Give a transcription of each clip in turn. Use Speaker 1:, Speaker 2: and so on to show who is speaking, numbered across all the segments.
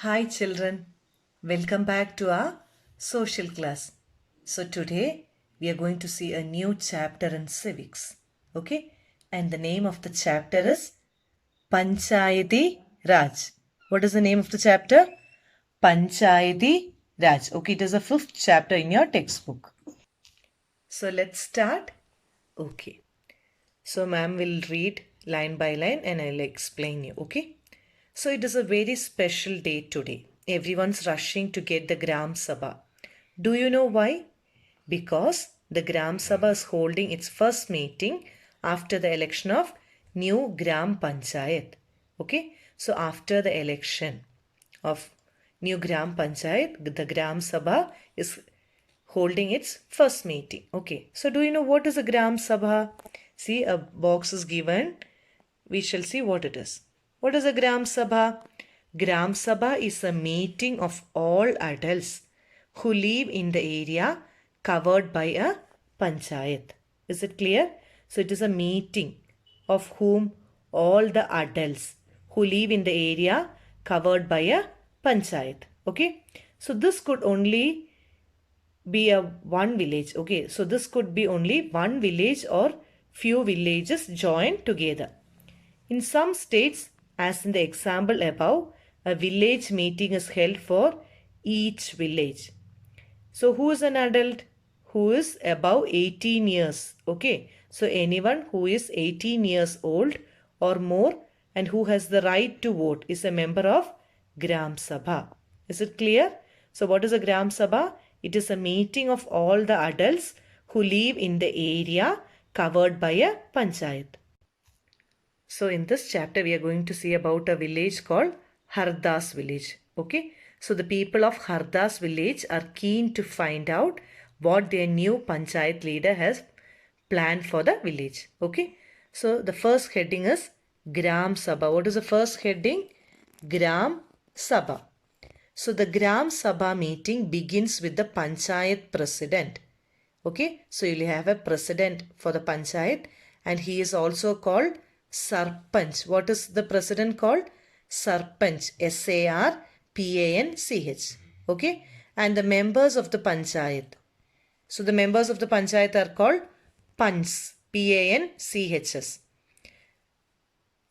Speaker 1: Hi children, welcome back to our social class. So today we are going to see a new chapter in civics. Okay, and the name of the chapter is Panchayati Raj. What is the name of the chapter? Panchayati Raj. Okay, it is the fifth chapter in your textbook. So let's start. Okay, so ma'am will read line by line and I'll explain you. Okay. So it is a very special day today. Everyone's rushing to get the Gram Sabha. Do you know why? Because the Gram Sabha is holding its first meeting after the election of new Gram Panchayat. Okay, so after the election of new Gram Panchayat, the Gram Sabha is holding its first meeting. Okay, so do you know what is a Gram Sabha? See, a box is given. We shall see what it is. What is a Gram Sabha? Gram Sabha is a meeting of all adults who live in the area covered by a panchayat. Is it clear? So it is a meeting of whom all the adults who live in the area covered by a panchayat. Okay. So this could only be a one village. Okay. So this could be only one village or few villages joined together. In some states, as in the example above, a village meeting is held for each village. So who is an adult? Who is above 18 years? Okay. So anyone who is 18 years old or more and who has the right to vote is a member of Gram Sabha. Is it clear? So what is a Gram Sabha? It is a meeting of all the adults who live in the area covered by a panchayat. So in this chapter, we are going to see about a village called Hardas village. Okay. So the people of Hardas village are keen to find out what their new panchayat leader has planned for the village. Okay. So the first heading is Gram Sabha. What is the first heading? Gram Sabha. So the Gram Sabha meeting begins with the panchayat president. Okay, so you'll have a president for the panchayat and he is also called Sarpanch. What is the president called? Sarpanch. Sarpanch. Okay, and the members of the panchayat. So the members of the panchayat are called Panchs. Panchs.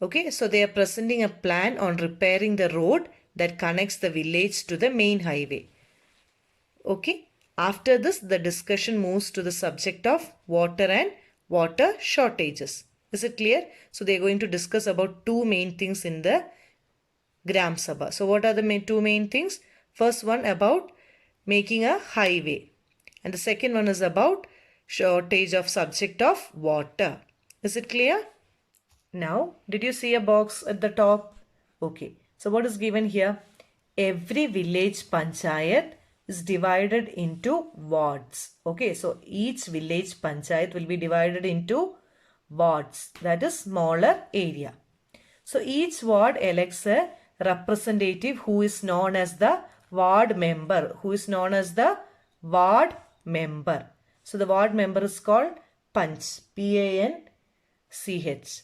Speaker 1: Okay, so they are presenting a plan on repairing the road that connects the village to the main highway. Okay. After this, the discussion moves to the subject of water and water shortages. Is it clear? So they are going to discuss about two main things in the Gram Sabha. So what are the two main things? First one about making a highway. And the second one is about shortage of subject of water. Is it clear? Now, did you see a box at the top? Okay. So what is given here? Every village panchayat is divided into wards. Okay. So each village panchayat will be divided into wards. That is smaller area. So each ward elects a representative who is known as the ward member. Who is known as the ward member. So the ward member is called Panch. Panch.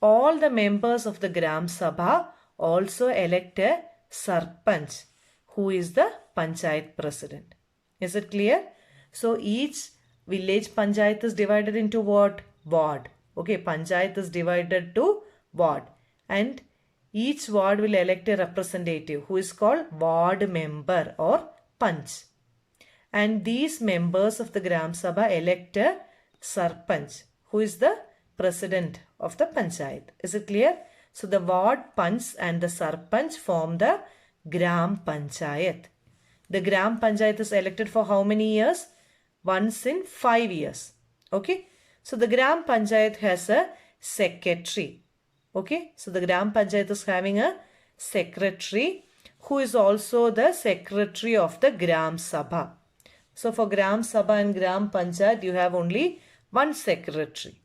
Speaker 1: All the members of the Gram Sabha also elect a Sarpanch, who is the Panchayat President. Is it clear? So each village Panchayat is divided into what? Ward. Okay, Panchayat is divided to ward. And each ward will elect a representative who is called ward member or Panch. And these members of the Gram Sabha elect a Sarpanch, who is the president of the panchayat. Is it clear? So the ward panch and the sarpanch form the Gram Panchayat. The Gram Panchayat is elected for how many years? Once in 5 years. Okay. So the Gram Panchayat has a secretary. Okay. So the Gram Panchayat is having a secretary who is also the secretary of the Gram Sabha. So for Gram Sabha and Gram Panchayat, you have only one secretary.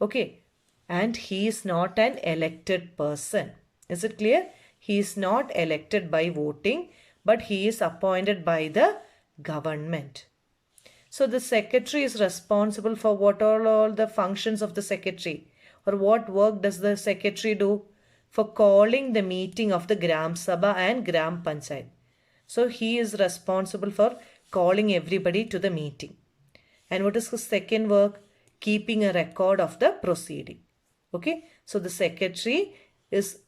Speaker 1: Okay. And he is not an elected person. Is it clear? He is not elected by voting, but he is appointed by the government. So the secretary is responsible for what all the functions of the secretary, or what work does the secretary do? for calling the meeting of the Gram Sabha and Gram Panchayat. So he is responsible for calling everybody to the meeting. And what is his second work? Keeping a record of the proceeding. Okay, so the secretary is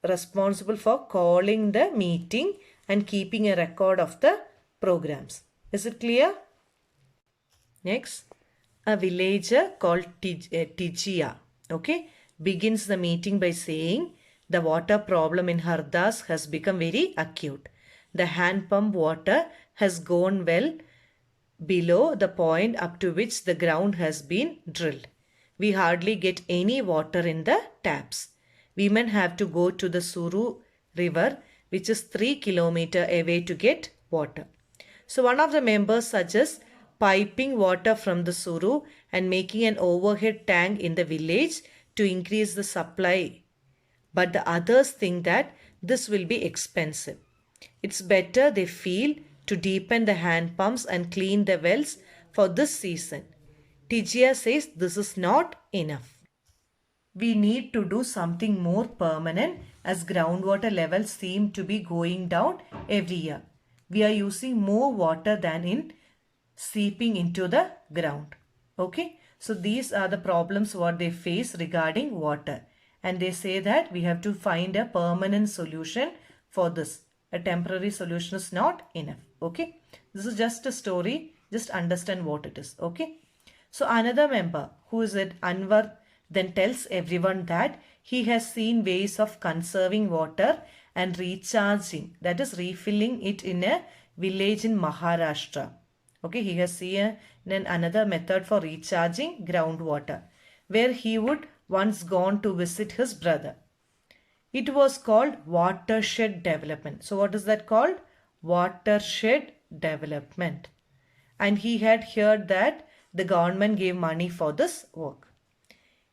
Speaker 1: responsible for calling the meeting and keeping a record of the programs. Is it clear? Next, a villager called Tijia, okay, begins the meeting by saying the water problem in Hardas has become very acute. The hand pump water has gone well below the point up to which the ground has been drilled. We hardly get any water in the taps. Women have to go to the Suru river, which is 3 kilometers away, to get water. So one of the members suggests piping water from the Suru and making an overhead tank in the village to increase the supply. But the others think that this will be expensive. It's better, they feel, to deepen the hand pumps and clean the wells for this season. Tijia says this is not enough. We need to do something more permanent as groundwater levels seem to be going down every year. We are using more water than in seeping into the ground. Okay, so these are the problems what they face regarding water, and they say that we have to find a permanent solution for this. A temporary solution is not enough. Okay, this is just a story, just understand what it is. Okay, so another member, who is it, Anwar, then tells everyone that he has seen ways of conserving water and recharging, that is refilling it, in a village in Maharashtra. Okay, he has seen another method for recharging groundwater, where he would once gone to visit his brother. It was called watershed development. So what is that called? Watershed development. And he had heard that the government gave money for this work.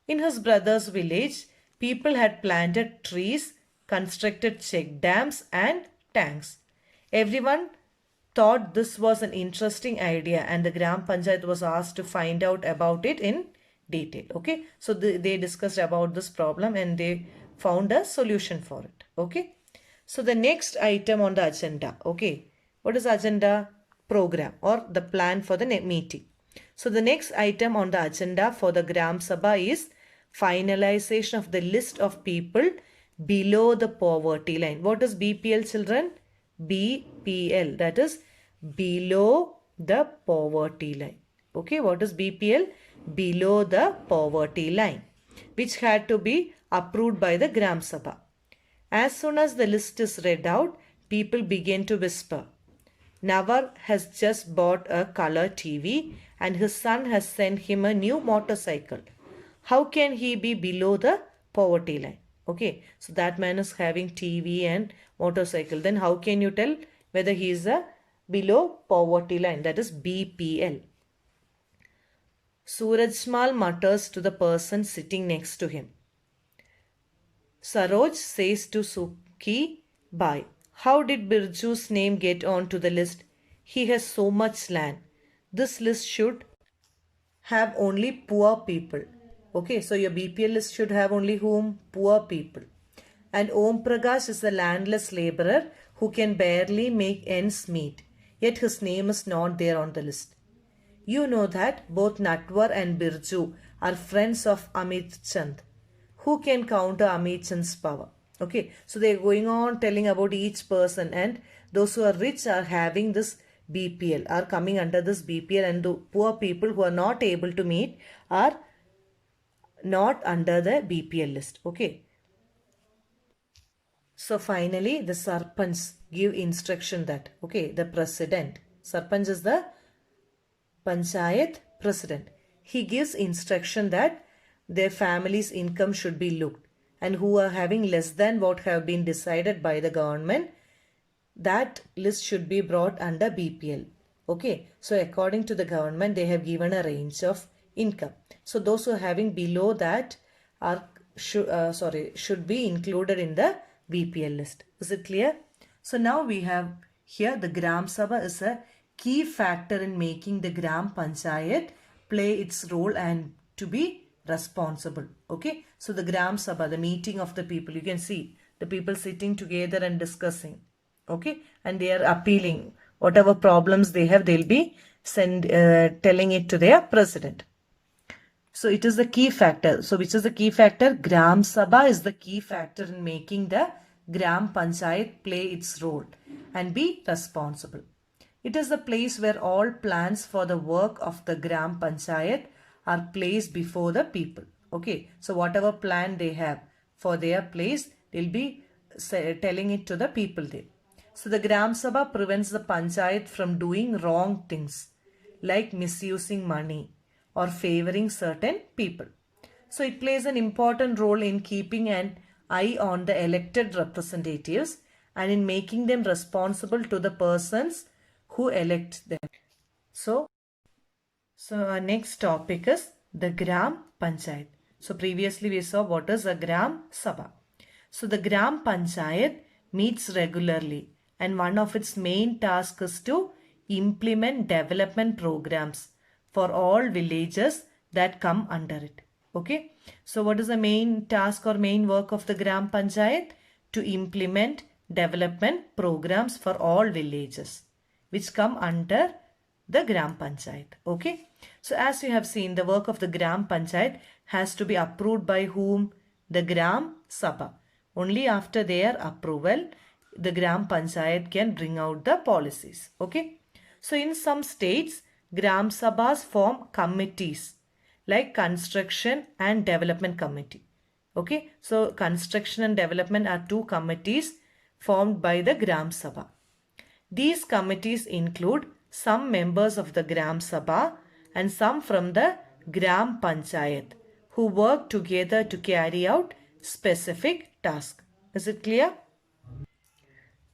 Speaker 1: In his brother's village, people had planted trees, constructed check dams and tanks. Everyone thought this was an interesting idea, and the Gram Panchayat was asked to find out about it in detail. Okay, so they discussed about this problem and they found a solution for it. Okay, so the next item on the agenda, okay, what is agenda? Program or the plan for the meeting. So the next item on the agenda for the Gram Sabha is finalization of the list of people below the poverty line. What is BPL, children? BPL, that is below the poverty line. Okay, what is BPL? Below the poverty line, which had to be approved by the Gram Sabha. As soon as the list is read out, people begin to whisper. Nawar has just bought a color TV and his son has sent him a new motorcycle. How can he be below the poverty line? Okay, so that man is having TV and motorcycle. Then how can you tell whether he is below poverty line? That is BPL. Surajmal mutters to the person sitting next to him. Saroj says to Sukhi Bai, how did Birju's name get on to the list? He has so much land. This list should have only poor people. Okay, so your BPL list should have only whom? Poor people. And Om Prakash is a landless laborer who can barely make ends meet. Yet his name is not there on the list. You know that both Natwar and Birju are friends of Amit Chand. Who can counter Amit Chand's power? Okay, so they are going on telling about each person, and those who are rich are having this BPL, are coming under this BPL, and the poor people who are not able to meet are not under the BPL list. Okay. So finally the Sarpanch give instruction that, okay, the president, Sarpanch is the Panchayat president. He gives instruction that their family's income should be looked, and who are having less than what have been decided by the government, that list should be brought under BPL. Okay, so according to the government, they have given a range of income. So those who are having below that are should be included in the BPL list. Is it clear? So now we have here the Gram Sabha is a key factor in making the Gram Panchayat play its role and to be responsible. Okay, so the Gram Sabha, the meeting of the people, you can see the people sitting together and discussing. Okay, and they are appealing whatever problems they have, they'll be telling it to their president. So it is the key factor. So which is the key factor? Gram Sabha is the key factor in making the Gram Panchayat play its role and be responsible. It is the place where all plans for the work of the Gram Panchayat are placed before the people. Okay, so whatever plan they have for their place, they'll be telling it to the people there. So the Gram Sabha prevents the Panchayat from doing wrong things like misusing money or favoring certain people. So it plays an important role in keeping an eye on the elected representatives and in making them responsible to the persons who elect them. So our next topic is the Gram Panchayat. So previously we saw what is a Gram Sabha. So the Gram Panchayat meets regularly and one of its main tasks is to implement development programs for all villages that come under it. Okay. So what is the main task or main work of the Gram Panchayat? To implement development programs for all villages which come under the Gram Panchayat. Okay. So as you have seen, the work of the Gram Panchayat has to be approved by whom? The Gram Sabha. Only after their approval, the Gram Panchayat can bring out the policies. Okay. So in some states, Gram Sabhas form committees like construction and development committee. Okay. So construction and development are two committees formed by the Gram Sabha. These committees include some members of the Gram Sabha and some from the Gram Panchayat who work together to carry out specific tasks. Is it clear?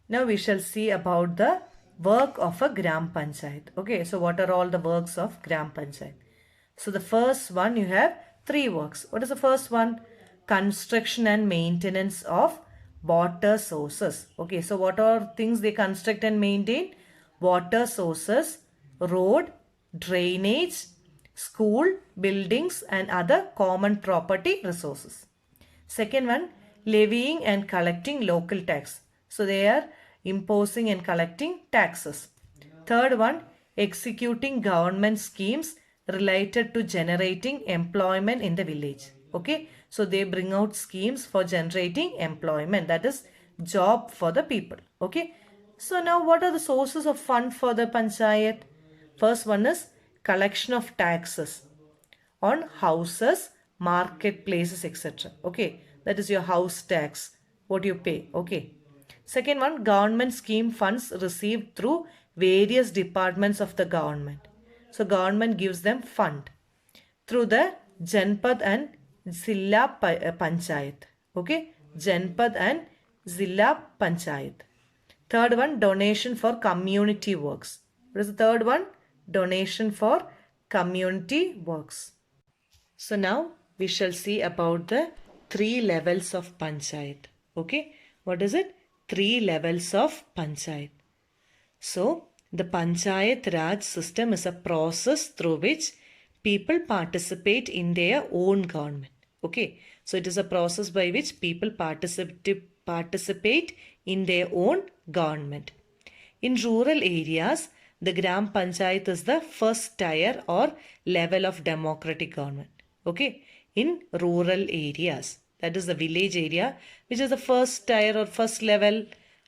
Speaker 1: Now we shall see about the work of a Gram Panchayat. Okay, so what are all the works of Gram Panchayat? So the first one, you have three works. What is the first one? Construction and maintenance of water sources. Okay, so what are things they construct and maintain? Water sources, road, drainage, school, buildings and other common property resources. Second one, levying and collecting local tax. So they are imposing and collecting taxes. Third one, executing government schemes related to generating employment in the village. Okay, so they bring out schemes for generating employment, that is job for the people. Okay, so now what are the sources of fund for the panchayat? First one is collection of taxes on houses, marketplaces, etc. Okay, that is your house tax, what you pay. Okay, second one, government scheme funds received through various departments of the government. So government gives them fund through the Janpad and Zilla Panchayat. Okay, Janpad and Zilla Panchayat. Third one, donation for community works. What is the third one? Donation for community works. So now we shall see about the three levels of panchayat. Okay, what is it? Three levels of panchayat. So the Panchayat Raj system is a process through which people participate in their own government. Okay, so it is a process by which people participate in their own government. In rural areas, the Gram Panchayat is the first tier or level of democratic government. Okay, in rural areas, that is the village area, which is the first tier or first level,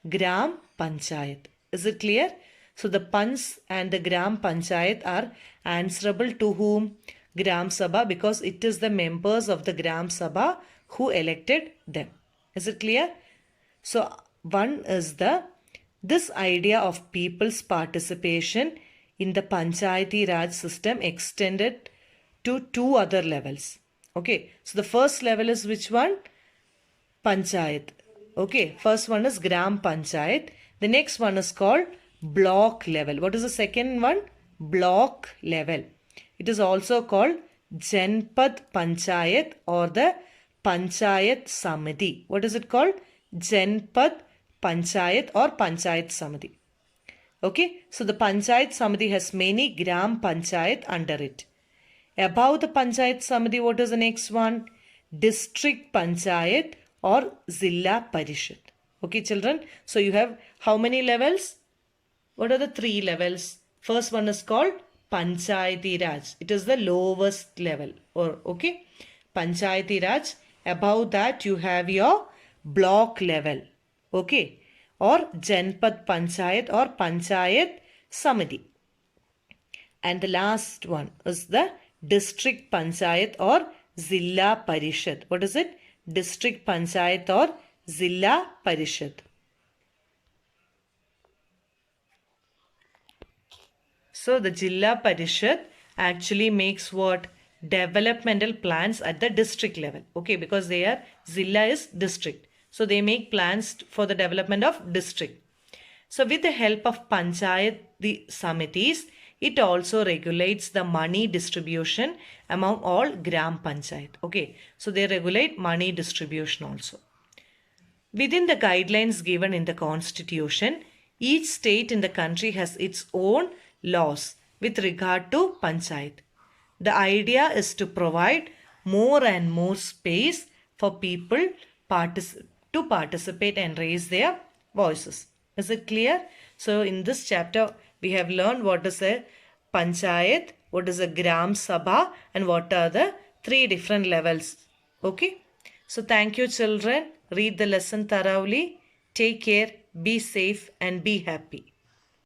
Speaker 1: Gram Panchayat. Is it clear? So the Panch and the Gram Panchayat are answerable to whom? Gram Sabha, because it is the members of the Gram Sabha who elected them. Is it clear? So one is this idea of people's participation in the Panchayati Raj system extended to two other levels. Okay, so the first level is which one? Panchayat. Okay, first one is Gram Panchayat. The next one is called block level. What is the second one? Block level. It is also called Janpad Panchayat or the Panchayat Samiti. What is it called? Janpad Panchayat or Panchayat Samiti. Okay, so the Panchayat Samiti has many Gram Panchayat under it. Above the Panchayat Samiti, what is the next one? District Panchayat or Zilla Parishad. Okay, children. So you have how many levels? What are the three levels? First one is called Panchayati Raj. It is the lowest level. Or okay, Panchayati Raj. Above that you have your block level. Okay, or Janpad Panchayat or Panchayat Samiti. And the last one is the District Panchayat or Zilla Parishad. What is it? District Panchayat or Zilla Parishad. So the Jilla Parishad actually makes what? Developmental plans at the district level. Okay, because they are, Zilla is district. So they make plans for the development of district. So with the help of Panchayat, the Samitis, it also regulates the money distribution among all Gram Panchayat. Okay, so they regulate money distribution also. Within the guidelines given in the constitution, each state in the country has its own laws with regard to Panchayat. The idea is to provide more and more space for people to participate and raise their voices. Is it clear? So in this chapter, we have learned what is a Panchayat, what is a Gram Sabha, and what are the three different levels. Okay. So thank you, children. Read the lesson thoroughly. Take care, be safe, and be happy.